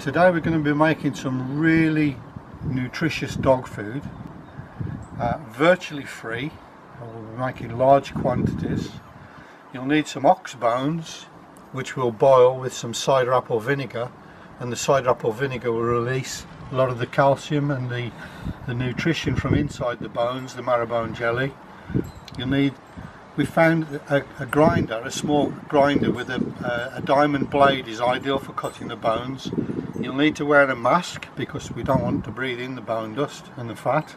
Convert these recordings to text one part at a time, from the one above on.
Today we're going to be making some really nutritious dog food, virtually free. We'll be making large quantities. You'll need some ox bones, which we'll boil with some cider apple vinegar, and the cider apple vinegar will release a lot of the calcium and the nutrition from inside the bones, the marrow bone jelly. We found a grinder, a small grinder with a diamond blade is ideal for cutting the bones. You'll need to wear a mask because we don't want to breathe in the bone dust and the fat,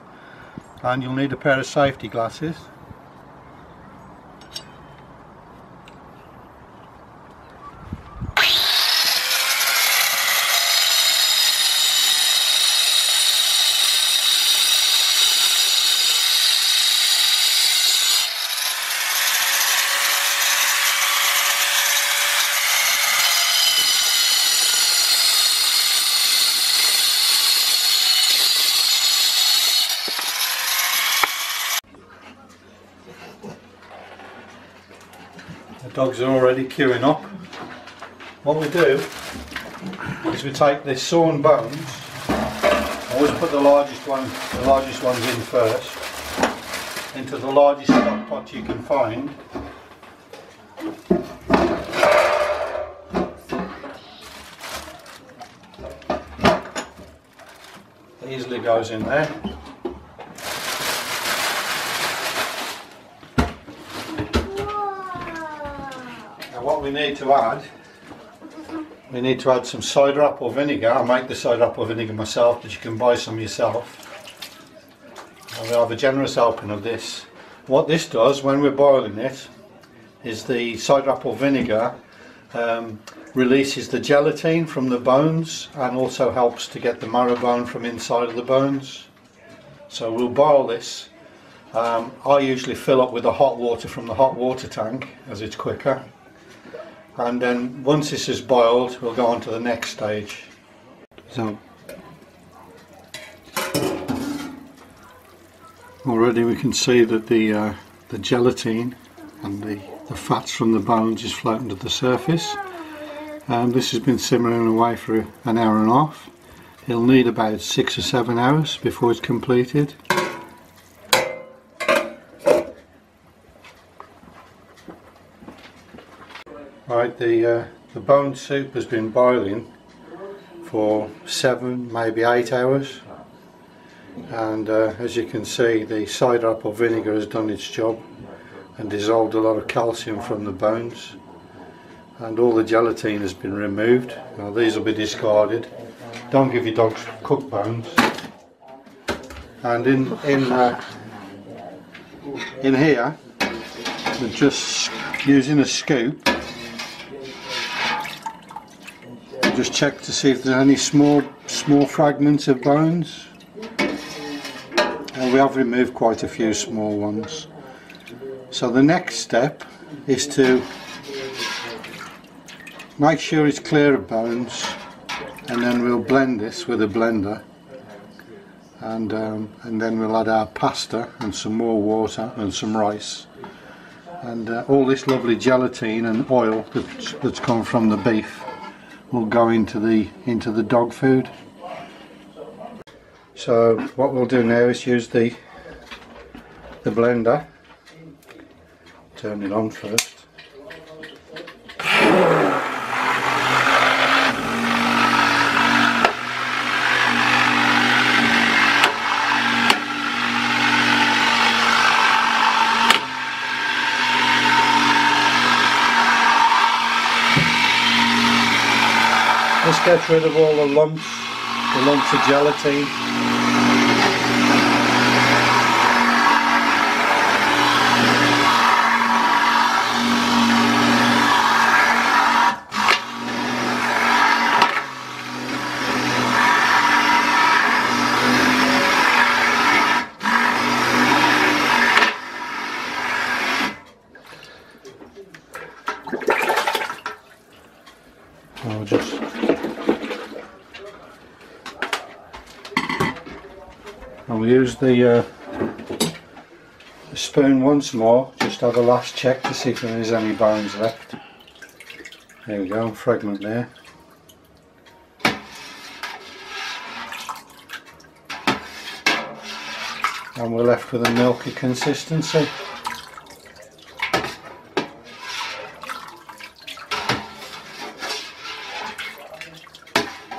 and you'll need a pair of safety glasses. The dogs are already queuing up. What we do is we take the sawn bones. Always put the largest ones in first, into the largest stock pot you can find. It easily goes in there. What we need to add some cider apple vinegar. I make the cider apple vinegar myself, but you can buy some yourself. And we'll have a generous helping of this. What this does when we're boiling it is the cider apple vinegar releases the gelatin from the bones and also helps to get the marrow bone from inside of the bones. So we'll boil this. I usually fill up with the hot water from the hot water tank as it's quicker. And then once this is boiled, we'll go on to the next stage. So already we can see that the gelatin and the fats from the bones is floating to the surface. This has been simmering away for an hour and a half. It'll need about 6 or 7 hours before it's completed. Right, the bone soup has been boiling for 7, maybe 8 hours, and as you can see, the cider apple vinegar has done its job and dissolved a lot of calcium from the bones, and all the gelatin has been removed. Now these will be discarded. Don't give your dogs cooked bones. And in here, we're just using a scoop. Just check to see if there's any small fragments of bones, and we have removed quite a few small ones. So the next step is to make sure it's clear of bones, and then we'll blend this with a blender, and then we'll add our pasta and some more water and some rice, and all this lovely gelatin and oil that's come from the beef will go into the dog food. So what we'll do now is use the blender. Turn it on first. This gets rid of all the lumps of gelatin. I'll just I'll use the spoon once more, just have a last check to see if there is any bones left. There we go, fragment there. and we're left with a milky consistency.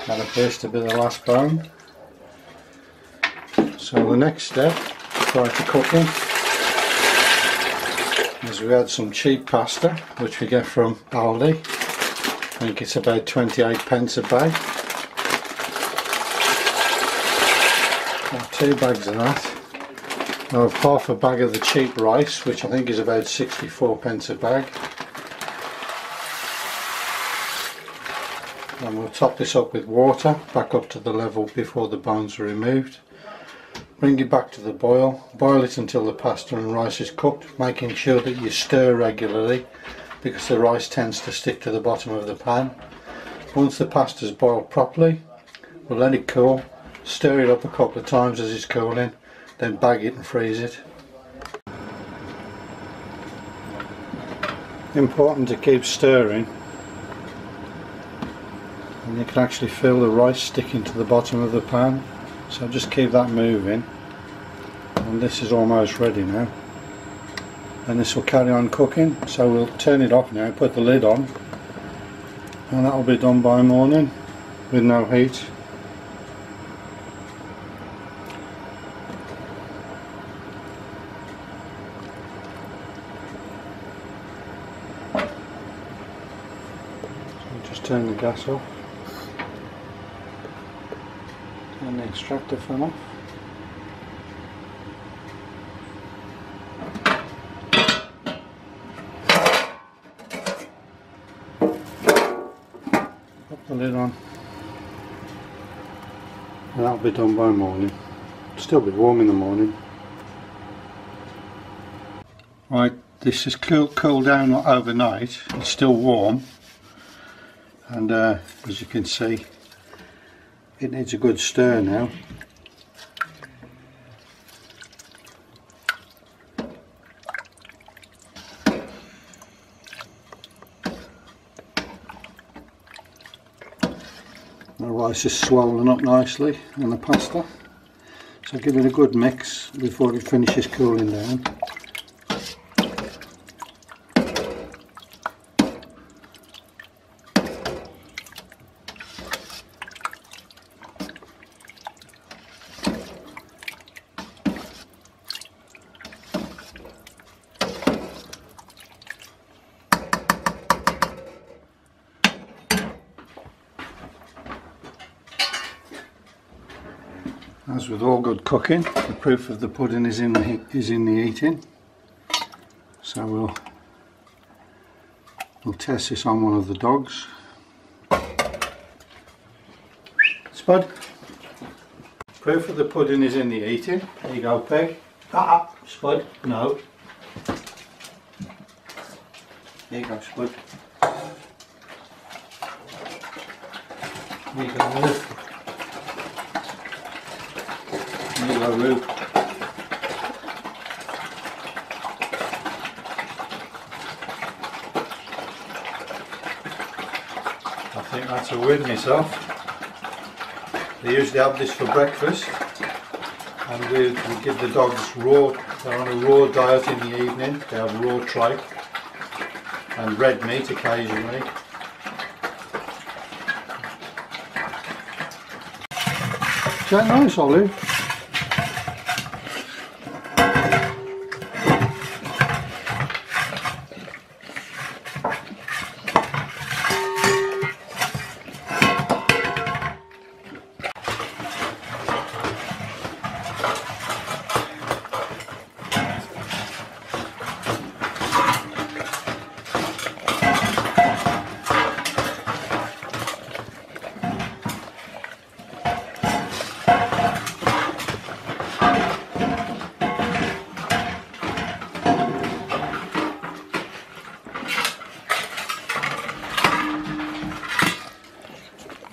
That appears to be the last bone. So the next step prior to cooking is we add some cheap pasta, which we get from Aldi. I think it's about 28p a bag. Got 2 bags of that. I have half a bag of the cheap rice, which I think is about 64p a bag. And we'll top this up with water back up to the level before the bones are removed. Bring it back to the boil it until the pasta and rice is cooked, making sure that you stir regularly because the rice tends to stick to the bottom of the pan. Once the pasta is boiled properly, we'll let it cool, stir it up a couple of times as it's cooling, then bag it and freeze it. Important to keep stirring, and you can actually feel the rice sticking to the bottom of the pan. So just keep that moving, and this is almost ready now, and this will carry on cooking. So we'll turn it off now, put the lid on, and that will be done by morning with no heat. So just turn the gas off. And the extractor fan off. Put the lid on, and that'll be done by morning. It'll still be warm in the morning. Right, this has cooled down overnight. It's still warm, and as you can see, it needs a good stir now. The rice is swollen up nicely and the pasta, so give it a good mix before it finishes cooling down. As with all good cooking, the proof of the pudding is in the eating. So we'll test this on one of the dogs. Spud. Proof of the pudding is in the eating. There you go, Peg. Spud. No. There you go, Spud. There you go, Ruth. There you go, Ruth. I think that's a win myself. They usually have this for breakfast, and we give the dogs raw. They're on a raw diet in the evening. They have raw tripe and red meat occasionally. Is that nice, Olive?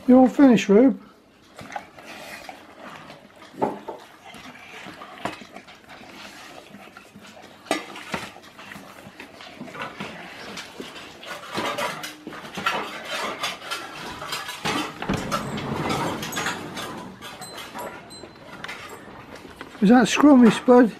You all finished, Rube? Was that scrummy, Spud?